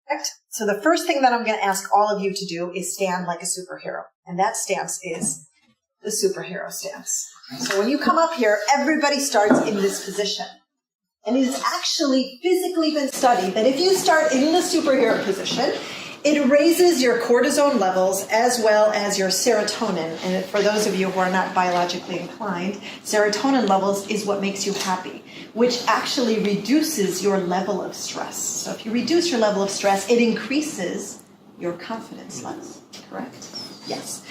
Perfect. So the first thing that I'm going to ask all of you to do is stand like a superhero. And that stance is the superhero stance. So when you come up here, everybody starts in this position. And it has actually physically been studied that if you start in the superhero position, it raises your cortisone levels as well as your serotonin. And for those of you who are not biologically inclined, serotonin levels is what makes you happy, which actually reduces your level of stress. So if you reduce your level of stress, it increases your confidence levels, correct? Yes.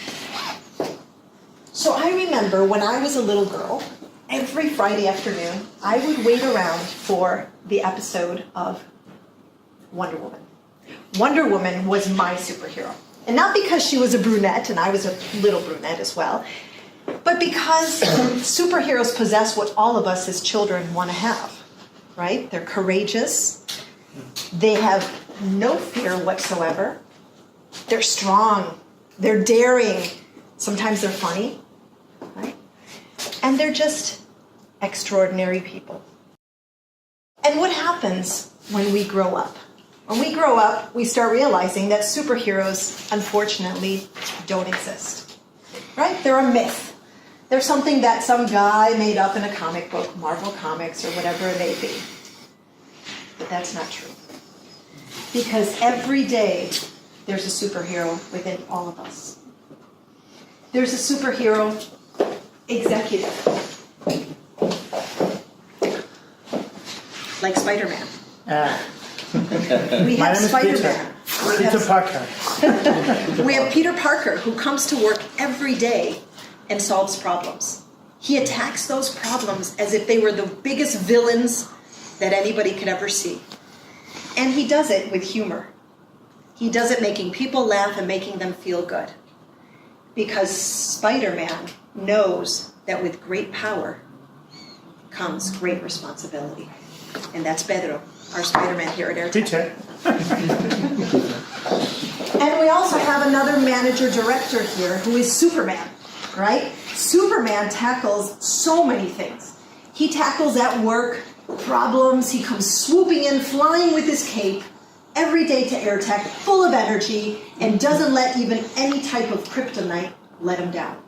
So I remember when I was a little girl, every Friday afternoon, I would wait around for the episode of Wonder Woman. Wonder Woman was my superhero. And not because she was a brunette, and I was a little brunette as well, but because superheroes possess what all of us as children want to have, right? They're courageous. They have no fear whatsoever. They're strong. They're daring. Sometimes they're funny, right? And they're just extraordinary people. And what happens when we grow up? When we grow up, we start realizing that superheroes, unfortunately, don't exist, right? They're a myth. They're something that some guy made up in a comic book, Marvel Comics, or whatever it may be. But that's not true. Because every day, there's a superhero within all of us. There's a superhero executive, like Spider-Man. We have Spider-Man. Peter Parker. We have Peter Parker, who comes to work every day and solves problems. He attacks those problems as if they were the biggest villains that anybody could ever see. And he does it with humor. He does it making people laugh and making them feel good. Because Spider-Man knows that with great power comes great responsibility. And that's Pedro, our Spider-Man here at AirTech. Peter. And we also have another manager-director here who is Superman, right? Superman tackles so many things. He tackles at work problems. He comes swooping in, flying with his cape every day to AirTech, full of energy, and doesn't let even any type of kryptonite let him down.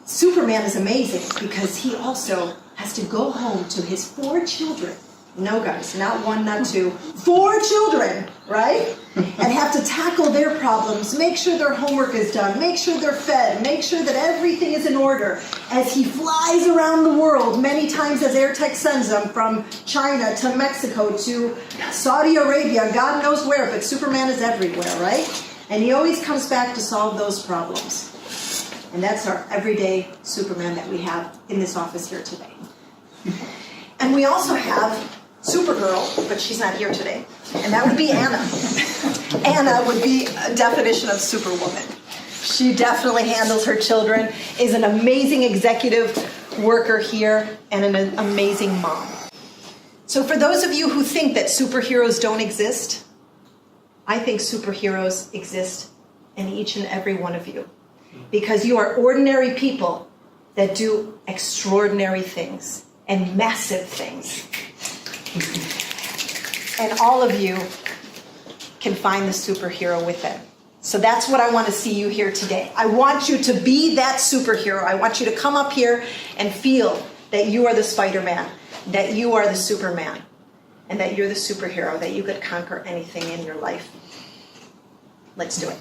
Superman is amazing because he also has to go home to his 4 children. No, guys, not 1, not 2. 4 children, right? And have to tackle their problems, make sure their homework is done, make sure they're fed, make sure that everything is in order as he flies around the world many times as AirTech sends him from China to Mexico to Saudi Arabia, God knows where, but Superman is everywhere, right? And he always comes back to solve those problems. And that's our everyday Superman that we have in this office here today. And we also have Supergirl, but she's not here today. And that would be Anna. Anna would be a definition of Superwoman. She definitely handles her children, is an amazing executive worker here, and an amazing mom. So for those of you who think that superheroes don't exist, I think superheroes exist in each and every one of you. Because you are ordinary people that do extraordinary things and massive things. And all of you can find the superhero within. So that's what I want to see you here today. I want you to be that superhero. I want you to come up here and feel that you are the Spider-Man, that you are the Superman, and that you're the superhero, that you could conquer anything in your life. Let's do it.